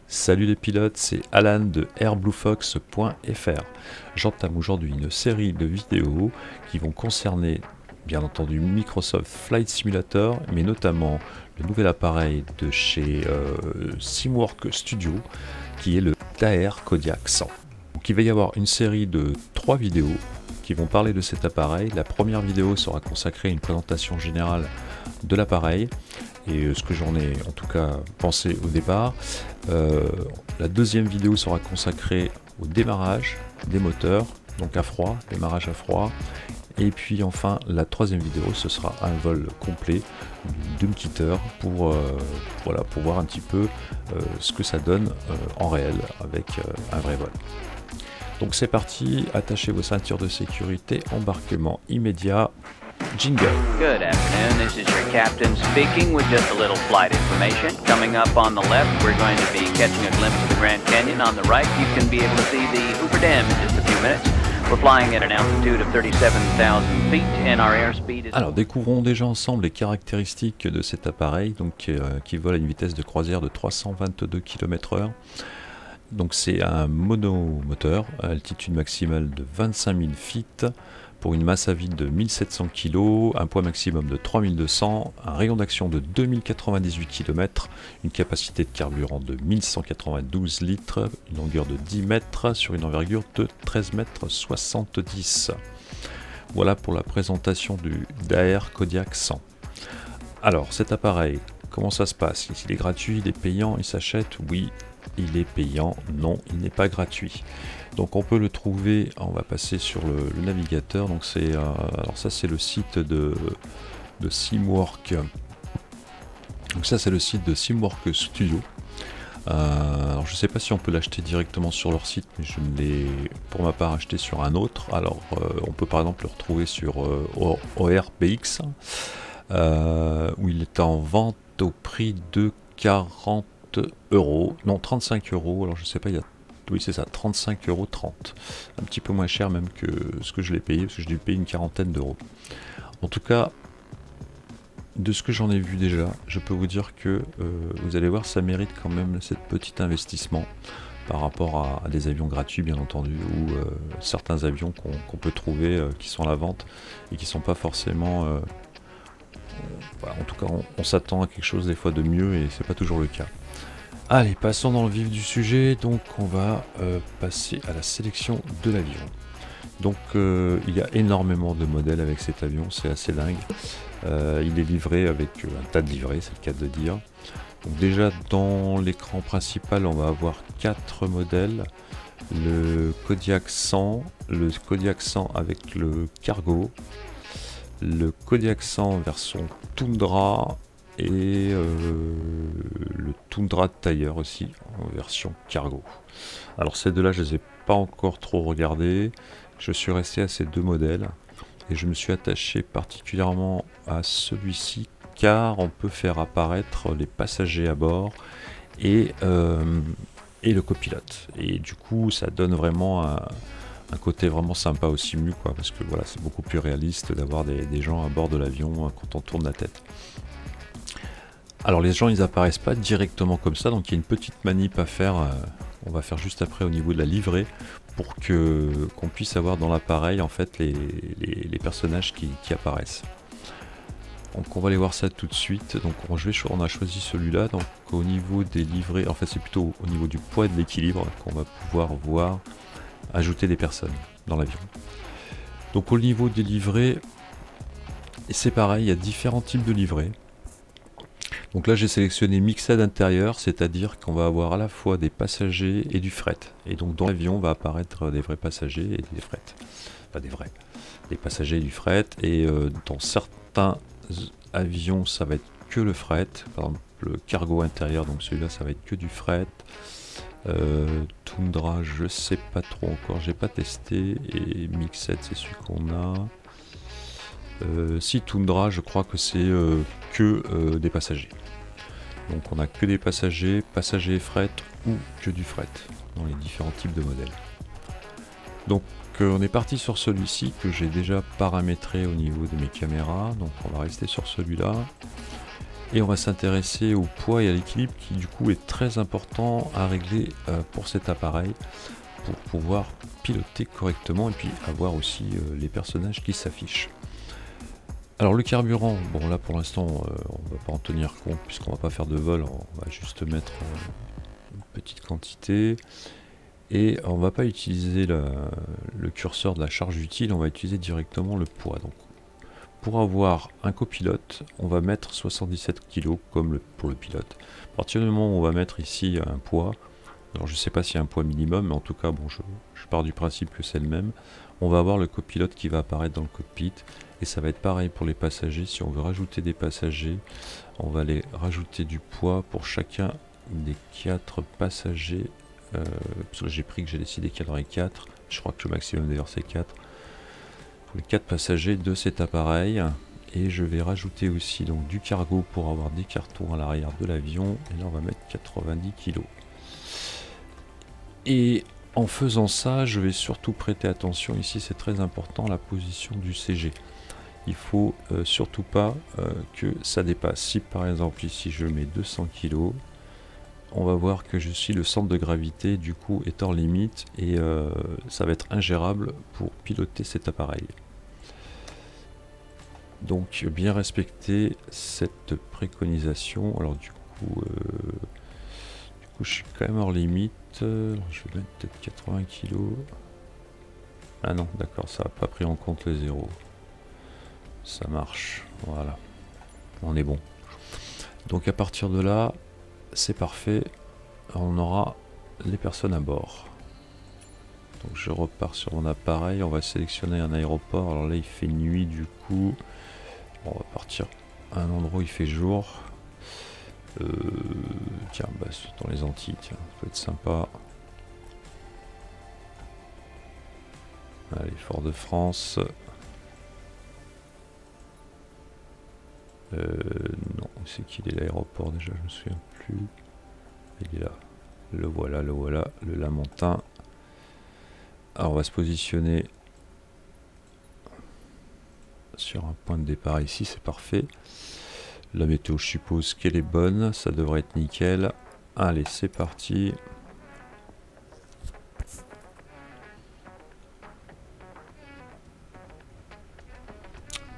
Salut les pilotes, c'est Alan de airbluefox.fr. J'entame aujourd'hui une série de vidéos qui vont concerner bien entendu Microsoft Flight Simulator, mais notamment le nouvel appareil de chez Simwork Studio qui est le Daher Kodiak 100. Donc il va y avoir une série de 3 vidéos qui vont parler de cet appareil. La première vidéo sera consacrée à une présentation générale de l'appareil et ce que j'en ai en tout cas pensé au départ. La deuxième vidéo sera consacrée au démarrage des moteurs, donc à froid, démarrage à froid. Et puis enfin la troisième vidéo, ce sera un vol complet du Dumkitter pour voir un petit peu ce que ça donne en réel avec un vrai vol. Donc c'est parti, attachez vos ceintures de sécurité, embarquement immédiat, jingle. Good afternoon, this is your captain speaking with just a little flight information. Coming up on the left, we're going to be catching a glimpse of the Grand Canyon. On the right, you can be able to see the Hoover Dam in just a few minutes. We're flying at an altitude of 37,000 feet and our airspeed is... Alors découvrons déjà ensemble les caractéristiques de cet appareil donc, qui vole à une vitesse de croisière de 322 km/h. Donc c'est un monomoteur à altitude maximale de 25 000 feet pour une masse à vide de 1700 kg, un poids maximum de 3200, un rayon d'action de 2098 km, une capacité de carburant de 1192 litres, une longueur de 10 mètres sur une envergure de 13 mètres 70. Voilà pour la présentation du Daher Kodiak 100. Alors cet appareil, comment ça se passe? Il est gratuit, il est payant, il s'achète? Oui. Il est payant, non, il n'est pas gratuit. Donc on peut le trouver, on va passer sur le navigateur. Donc c'est alors ça c'est le site de Simwork. Donc ça c'est le site de Simwork Studio. Alors je sais pas si on peut l'acheter directement sur leur site, mais je l'ai pour ma part acheté sur un autre. Alors on peut par exemple le retrouver sur ORBX où il est en vente au prix de 40 €, non 35 €, alors je sais pas, oui c'est ça, 35,30 €, un petit peu moins cher même que ce que je l'ai payé, parce que je l'ai payé une quarantaine d'euros. En tout cas, de ce que j'en ai vu déjà, je peux vous dire que vous allez voir, ça mérite quand même cet petit investissement par rapport à des avions gratuits bien entendu, ou certains avions qu'on peut trouver qui sont à la vente et qui sont pas forcément... en tout cas on s'attend à quelque chose des fois de mieux et c'est pas toujours le cas. Allez, passons dans le vif du sujet. Donc on va passer à la sélection de l'avion. Donc il y a énormément de modèles avec cet avion, c'est assez dingue. Il est livré avec un tas de livrets, c'est le cas de dire. Donc déjà dans l'écran principal on va avoir 4 modèles. Le Kodiak 100, le Kodiak 100 avec le cargo, le Kodiak 100 version Tundra et le Tundra Tiger aussi en version cargo. Alors ces deux là je les ai pas encore trop regardés, je suis resté à ces deux modèles et je me suis attaché particulièrement à celui-ci car on peut faire apparaître les passagers à bord et le copilote, et du coup ça donne vraiment un côté vraiment sympa au simu quoi, parce que voilà, c'est beaucoup plus réaliste d'avoir des gens à bord de l'avion quand on tourne la tête. Alors les gens ils apparaissent pas directement comme ça, donc il y a une petite manip à faire, on va faire juste après au niveau de la livrée pour qu'on puisse avoir dans l'appareil en fait les personnages qui apparaissent. Donc on va aller voir ça tout de suite. Donc on a choisi celui-là. Donc au niveau des livrées, en fait c'est plutôt au niveau du poids et de l'équilibre qu'on va pouvoir voir ajouter des personnes dans l'avion. Donc au niveau des livrées, c'est pareil, il y a différents types de livrées. Donc là j'ai sélectionné mixed intérieur, c'est-à-dire qu'on va avoir à la fois des passagers et du fret. Et donc dans l'avion va apparaître des vrais passagers et des frets. Enfin des passagers et du fret. Et dans certains avions ça va être que le fret. Par exemple le cargo intérieur, donc celui-là ça va être que du fret. Tundra je sais pas trop encore, j'ai pas testé. Et mixed c'est celui qu'on a. Si Tundra je crois que c'est que des passagers. Donc on a que des passagers, passagers et fret ou que du fret dans les différents types de modèles. Donc on est parti sur celui-ci que j'ai déjà paramétré au niveau de mes caméras, donc on va rester sur celui-là. Et on va s'intéresser au poids et à l'équilibre qui du coup est très important à régler pour cet appareil pour pouvoir piloter correctement et puis avoir aussi les personnages qui s'affichent. Alors le carburant, bon là pour l'instant on va pas en tenir compte puisqu'on va pas faire de vol, on va juste mettre une petite quantité et on va pas utiliser le curseur de la charge utile, on va utiliser directement le poids. Donc pour avoir un copilote, on va mettre 77 kg comme pour le pilote. À partir du moment où on va mettre ici un poids, alors je sais pas s'il y a un poids minimum, mais en tout cas bon je pars du principe que c'est le même, on va avoir le copilote qui va apparaître dans le cockpit. Et ça va être pareil pour les passagers. Si on veut rajouter des passagers, on va aller rajouter du poids pour chacun des 4 passagers. Parce que j'ai pris que j'ai décidé qu'il y en aurait 4. Je crois que le maximum d'ailleurs c'est 4. Pour les 4 passagers de cet appareil. Et je vais rajouter aussi donc du cargo pour avoir des cartons à l'arrière de l'avion. Et là on va mettre 90 kg. Et en faisant ça, je vais surtout prêter attention ici, c'est très important, à la position du CG. Il faut surtout pas que ça dépasse. Si par exemple ici je mets 200 kg, on va voir que je suis le centre de gravité du coup est hors limite et ça va être ingérable pour piloter cet appareil. Donc bien respecter cette préconisation. Alors du coup je suis quand même hors limite. Je vais mettre peut-être 80 kg. Ah non, d'accord, ça n'a pas pris en compte les zéros. Ça marche, voilà, on est bon. Donc à partir de là, c'est parfait, on aura les personnes à bord. Donc je repars sur mon appareil, on va sélectionner un aéroport. Alors là il fait nuit du coup, on va partir à un endroit où il fait jour. Tiens, bah, dans les Antilles, tiens, ça peut être sympa. Allez, Fort-de-France. Non, c'est qu'il est l'aéroport déjà, je me souviens plus. Il est là. Le voilà, le Lamentin. Alors on va se positionner sur un point de départ ici, c'est parfait. La météo, je suppose qu'elle est bonne, ça devrait être nickel. Allez, c'est parti.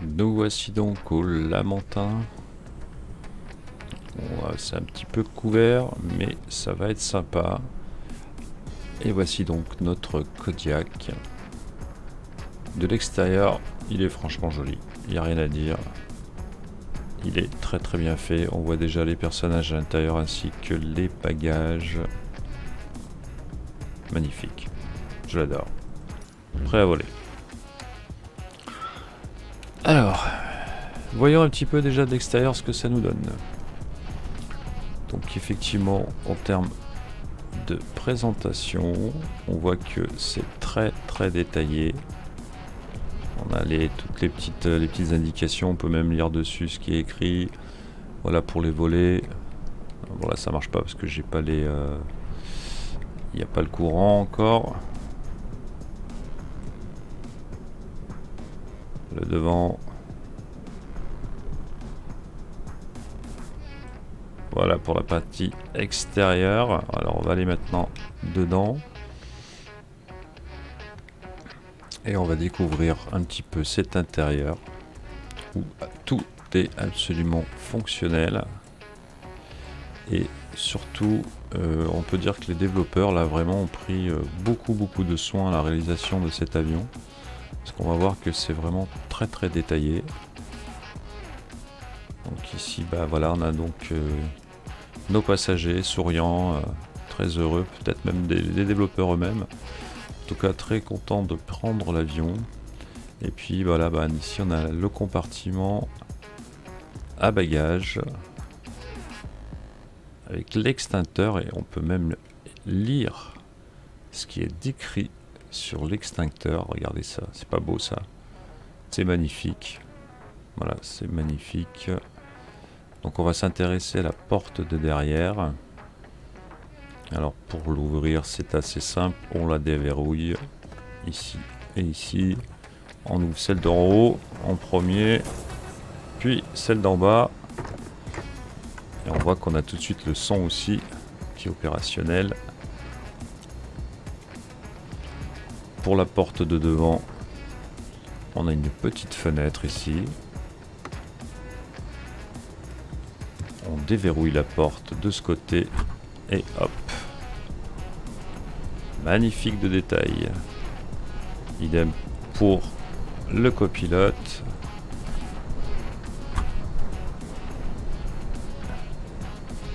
Nous voici donc au Lamentin. Bon, c'est un petit peu couvert, mais ça va être sympa. Et voici donc notre Kodiak. De l'extérieur, il est franchement joli. Il n'y a rien à dire. Il est très très bien fait. On voit déjà les personnages à l'intérieur ainsi que les bagages. Magnifique. Je l'adore. Prêt à voler. Alors, voyons un petit peu déjà de l'extérieur ce que ça nous donne. Donc effectivement, en termes de présentation, on voit que c'est très très détaillé. On a toutes les petites indications, on peut même lire dessus ce qui est écrit. Voilà pour les volets. Bon là ça marche pas parce que j'ai pas les... il n'y a pas le courant encore. Le devant. Voilà pour la partie extérieure. Alors on va aller maintenant dedans. Et on va découvrir un petit peu cet intérieur où tout est absolument fonctionnel. Et surtout, on peut dire que les développeurs là vraiment ont pris beaucoup de soin à la réalisation de cet avion. Parce qu'on va voir que c'est vraiment très très détaillé. Donc ici, bah voilà, on a donc nos passagers souriants, très heureux, peut-être même des développeurs eux-mêmes. En tout cas, très contents de prendre l'avion. Et puis voilà, bah, ici on a le compartiment à bagages avec l'extincteur et on peut même lire ce qui est décrit sur l'extincteur. Regardez ça, c'est pas beau ça, c'est magnifique. Voilà, c'est magnifique. Donc on va s'intéresser à la porte de derrière. Alors pour l'ouvrir c'est assez simple, on la déverrouille ici et ici. On ouvre celle d'en haut en premier, puis celle d'en bas. voit qu'on a tout de suite le son aussi qui est opérationnel. Pour la porte de devant, on a une petite fenêtre ici. On déverrouille la porte de ce côté et hop. Magnifique de détail. Idem pour le copilote.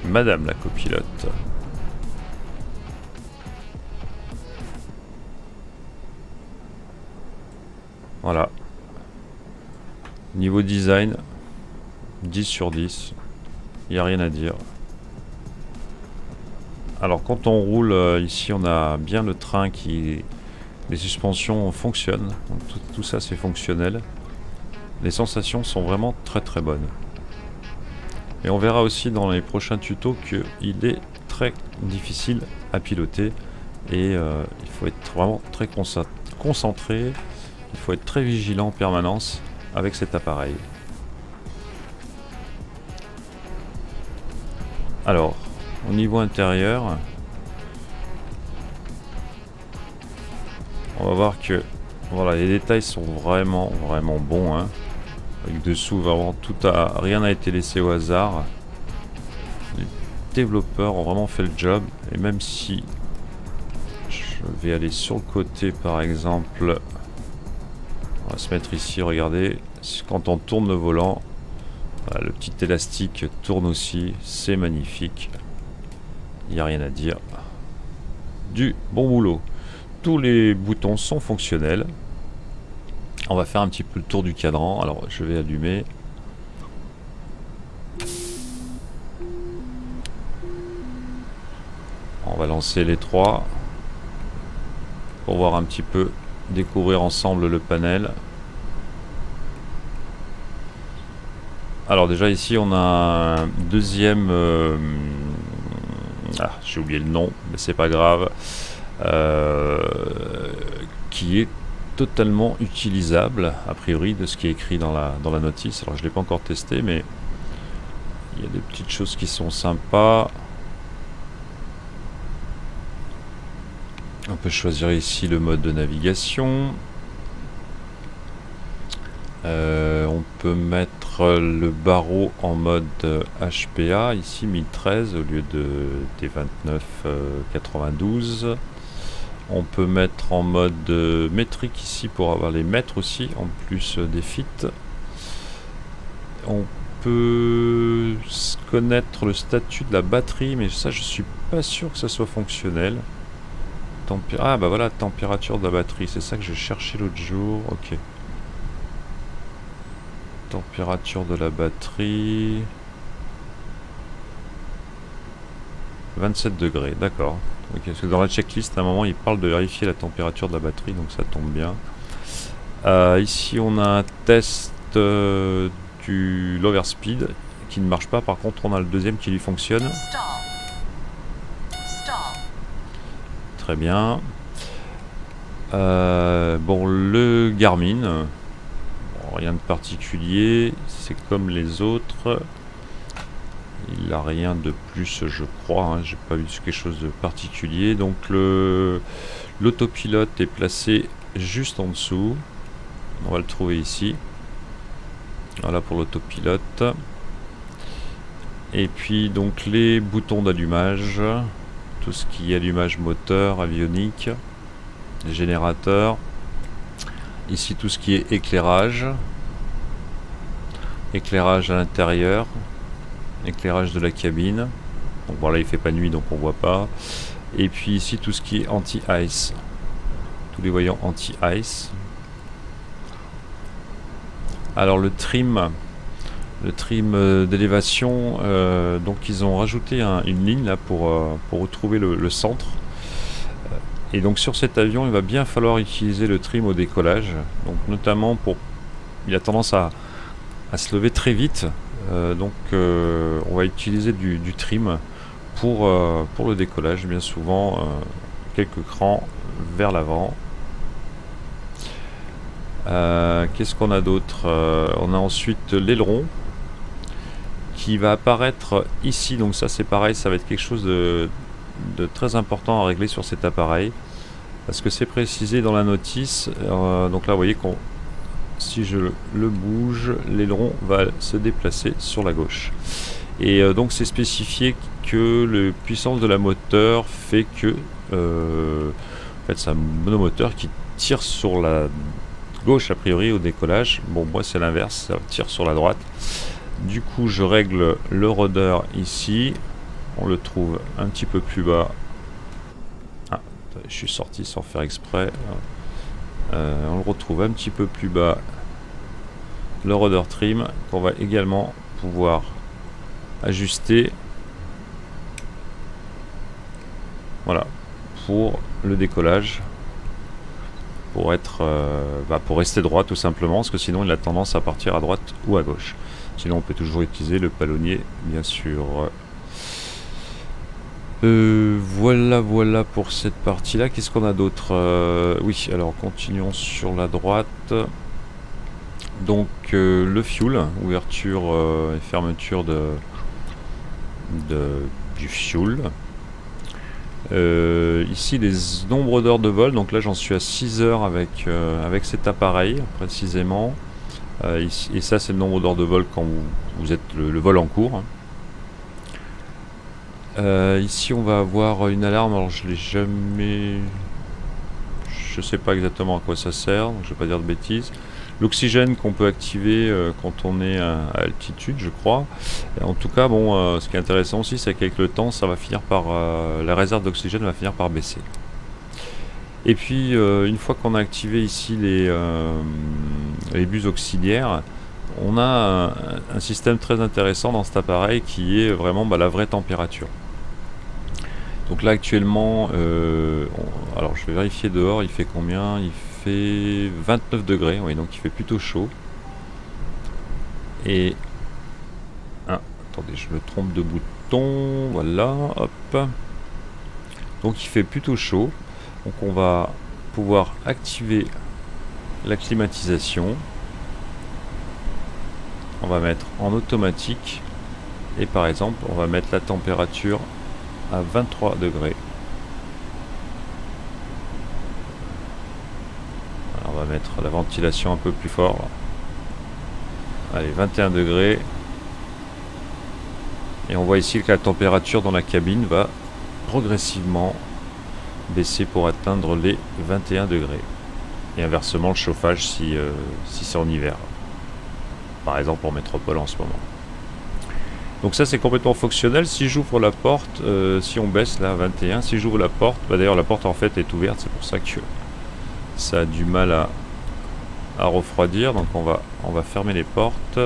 Madame la copilote. Voilà. Niveau design, 10 sur 10. Il n'y a rien à dire. Alors quand on roule, ici on a bien le train qui... Les suspensions fonctionnent. Donc, tout ça c'est fonctionnel. Les sensations sont vraiment très très bonnes. Et on verra aussi dans les prochains tutos qu'il est très difficile à piloter. Et il faut être vraiment très concentré. Il faut être très vigilant en permanence avec cet appareil. Alors, au niveau intérieur, on va voir que voilà, les détails sont vraiment bons. Hein. Avec dessous, vraiment, rien n'a été laissé au hasard. Les développeurs ont vraiment fait le job. Et même si je vais aller sur le côté, par exemple, on va se mettre ici, regardez, quand on tourne le volant, voilà, le petit élastique tourne aussi, c'est magnifique. Il n'y a rien à dire. Du bon boulot. Tous les boutons sont fonctionnels. On va faire un petit peu le tour du cadran. Alors je vais allumer. On va lancer les trois pour voir un petit peu, découvrir ensemble le panel. Alors déjà ici on a un deuxième... j'ai oublié le nom, mais c'est pas grave. Qui est totalement utilisable, a priori, de ce qui est écrit dans la notice. Alors je ne l'ai pas encore testé, mais il y a des petites choses qui sont sympas. On peut choisir ici le mode de navigation. On peut mettre le barreau en mode HPA, ici 1013 au lieu de T2992. On peut mettre en mode métrique ici pour avoir les mètres aussi, en plus des feet. On peut connaître le statut de la batterie, mais ça je suis pas sûr que ça soit fonctionnel. Ah bah voilà, température de la batterie, c'est ça que je cherchais l'autre jour, ok. Température de la batterie... 27 degrés, d'accord. Ok, parce que dans la checklist, à un moment, il parle de vérifier la température de la batterie, donc ça tombe bien. Ici, on a un test du l'overspeed qui ne marche pas. Par contre, on a le deuxième qui lui fonctionne. Très bien. Bon, le Garmin, bon, rien de particulier, c'est comme les autres. Il n'a rien de plus, je crois, hein. J'ai pas vu quelque chose de particulier. Donc l'autopilote est placé juste en dessous. On va le trouver ici. Voilà pour l'autopilote. Et puis donc les boutons d'allumage, tout ce qui est allumage moteur, avionique, générateur. Ici tout ce qui est éclairage. Éclairage à l'intérieur. Éclairage de la cabine. Donc voilà, il fait pas nuit donc on voit pas. Et puis ici tout ce qui est anti-ice. Tous les voyants anti-ice. Alors le trim d'élévation, donc ils ont rajouté une ligne là pour retrouver le centre. Et donc sur cet avion, il va bien falloir utiliser le trim au décollage. Donc notamment il a tendance à se lever très vite. Donc on va utiliser du trim pour le décollage, bien souvent quelques crans vers l'avant. Qu'est-ce qu'on a d'autre? On a ensuite l'aileron qui va apparaître ici. Donc ça c'est pareil, ça va être quelque chose de très important à régler sur cet appareil, parce que c'est précisé dans la notice. Donc là vous voyez qu'on, si je le bouge, l'aileron va se déplacer sur la gauche. Et donc c'est spécifié que la puissance de la moteur fait que en fait c'est un monomoteur qui tire sur la gauche a priori au décollage. Bon, moi c'est l'inverse, ça tire sur la droite. Du coup je règle le rudder ici, on le trouve un petit peu plus bas. Ah, je suis sorti sans faire exprès. On le retrouve un petit peu plus bas, le rudder trim, qu'on va également pouvoir ajuster, voilà, pour le décollage, pour être pour rester droit tout simplement, parce que sinon il a tendance à partir à droite ou à gauche. Sinon on peut toujours utiliser le palonnier bien sûr. Voilà pour cette partie là. Qu'est-ce qu'on a d'autre? Oui, alors continuons sur la droite. Donc le fuel, ouverture et fermeture du fuel. Ici les nombres d'heures de vol, donc là j'en suis à 6 heures avec cet appareil précisément. Ici, et ça c'est le nombre d'heures de vol quand vous êtes le vol en cours. Ici on va avoir une alarme, alors je l'ai jamais... Je sais pas exactement à quoi ça sert, donc je vais pas dire de bêtises. L'oxygène qu'on peut activer quand on est à altitude, je crois. Et en tout cas, bon, ce qui est intéressant aussi, c'est qu'avec le temps, ça va finir par la réserve d'oxygène va finir par baisser. Et puis, une fois qu'on a activé ici les bus auxiliaires, on a un système très intéressant dans cet appareil qui est vraiment la vraie température. Donc là actuellement, alors je vais vérifier dehors, il fait combien? Il fait 29 degrés, oui, donc il fait plutôt chaud. Et attendez, je me trompe de bouton, voilà, hop. Donc il fait plutôt chaud. Donc on va pouvoir activer la climatisation. On va mettre en automatique et par exemple on va mettre la température à 23 degrés. Alors on va mettre la ventilation un peu plus fort. Allez, 21 degrés. Et on voit ici que la température dans la cabine va progressivement baisser pour atteindre les 21 degrés. Et inversement le chauffage si c'est en hiver. Par exemple en métropole en ce moment. Donc ça c'est complètement fonctionnel. Si j'ouvre la porte, si on baisse là à 21, si j'ouvre la porte, d'ailleurs la porte en fait est ouverte, c'est pour ça que ça a du mal à refroidir. Donc on va fermer les portes.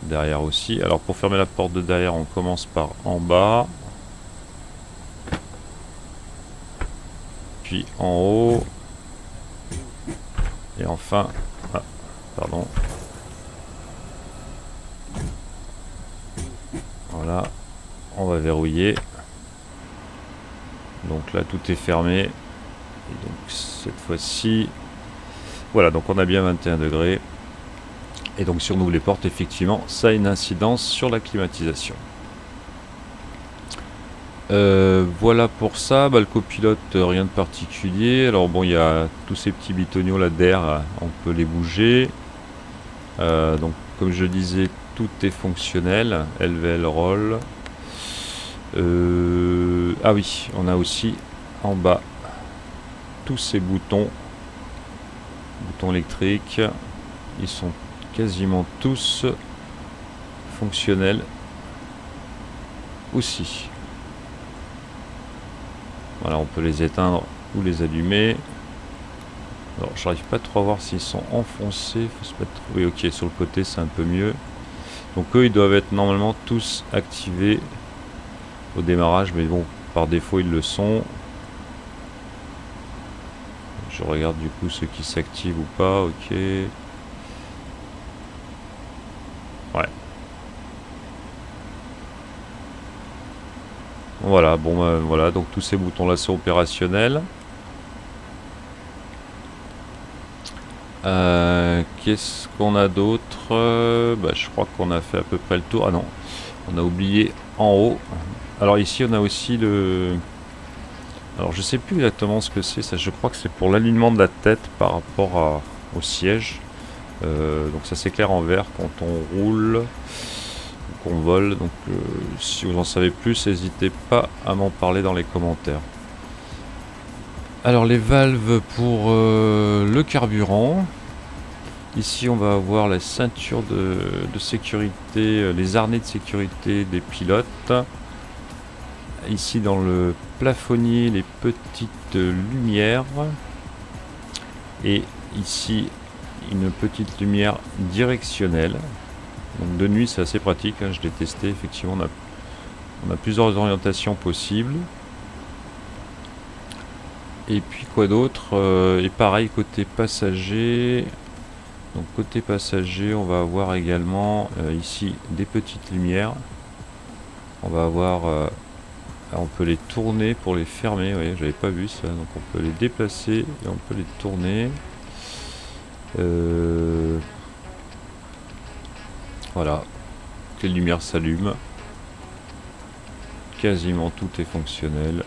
Derrière aussi. Alors pour fermer la porte de derrière, on commence par en bas. Puis en haut. Et enfin... pardon. Voilà. On va verrouiller. Donc là tout est fermé. Et donc cette fois-ci... Voilà, donc on a bien 21 degrés. Et donc si on ouvre les portes, effectivement, ça a une incidence sur la climatisation. Voilà pour ça, le copilote, rien de particulier. Alors bon, il y a tous ces petits bitoniaux là d'air, on peut les bouger. Donc comme je disais, tout est fonctionnel, LVL roll. Ah oui, on a aussi en bas tous ces boutons électriques, ils sont quasiment tous fonctionnels aussi. Voilà, on peut les éteindre ou les allumer. Alors j'arrive pas trop à voir s'ils sont enfoncés, faut se mettre... Oui, ok, sur le côté c'est un peu mieux. Donc eux ils doivent être normalement tous activés au démarrage, mais bon, par défaut ils le sont. Je regarde du coup ceux qui s'activent ou pas, ok. Ouais. Voilà, bon voilà, donc tous ces boutons là sont opérationnels. Qu'est-ce qu'on a d'autre? Je crois qu'on a fait à peu près le tour. Ah non, on a oublié en haut. Alors ici on a aussi le... Alors je sais plus exactement ce que c'est, ça je crois que c'est pour l'alignement de la tête par rapport au siège. Donc ça s'éclaire en vert quand on roule, qu'on vole. Donc si vous en savez plus, n'hésitez pas à m'en parler dans les commentaires. Alors les valves pour le carburant. Ici on va avoir la ceinture de sécurité, les harnais de sécurité des pilotes. Ici dans le plafonnier, les petites lumières. Et ici une petite lumière directionnelle. Donc de nuit c'est assez pratique, hein, je l'ai testé, effectivement on a plusieurs orientations possibles. Et puis quoi d'autre, et pareil côté passager. Donc côté passager on va avoir également ici des petites lumières. On va avoir on peut les tourner pour les fermer, vous voyez, j'avais pas vu ça, donc on peut les déplacer et on peut les tourner. Voilà, les lumières s'allument, quasiment tout est fonctionnel,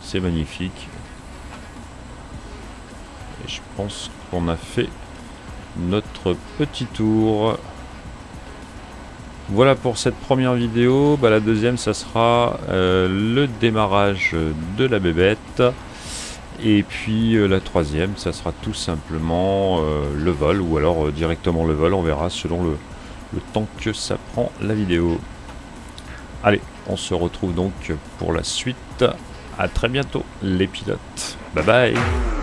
c'est magnifique. Et je pense qu'on a fait notre petit tour. Voilà pour cette première vidéo. La deuxième ça sera le démarrage de la bébête. Et puis la troisième ça sera tout simplement le vol, ou alors directement le vol, on verra selon le temps que ça prend la vidéo. Allez, on se retrouve donc pour la suite. À très bientôt les pilotes. Bye bye.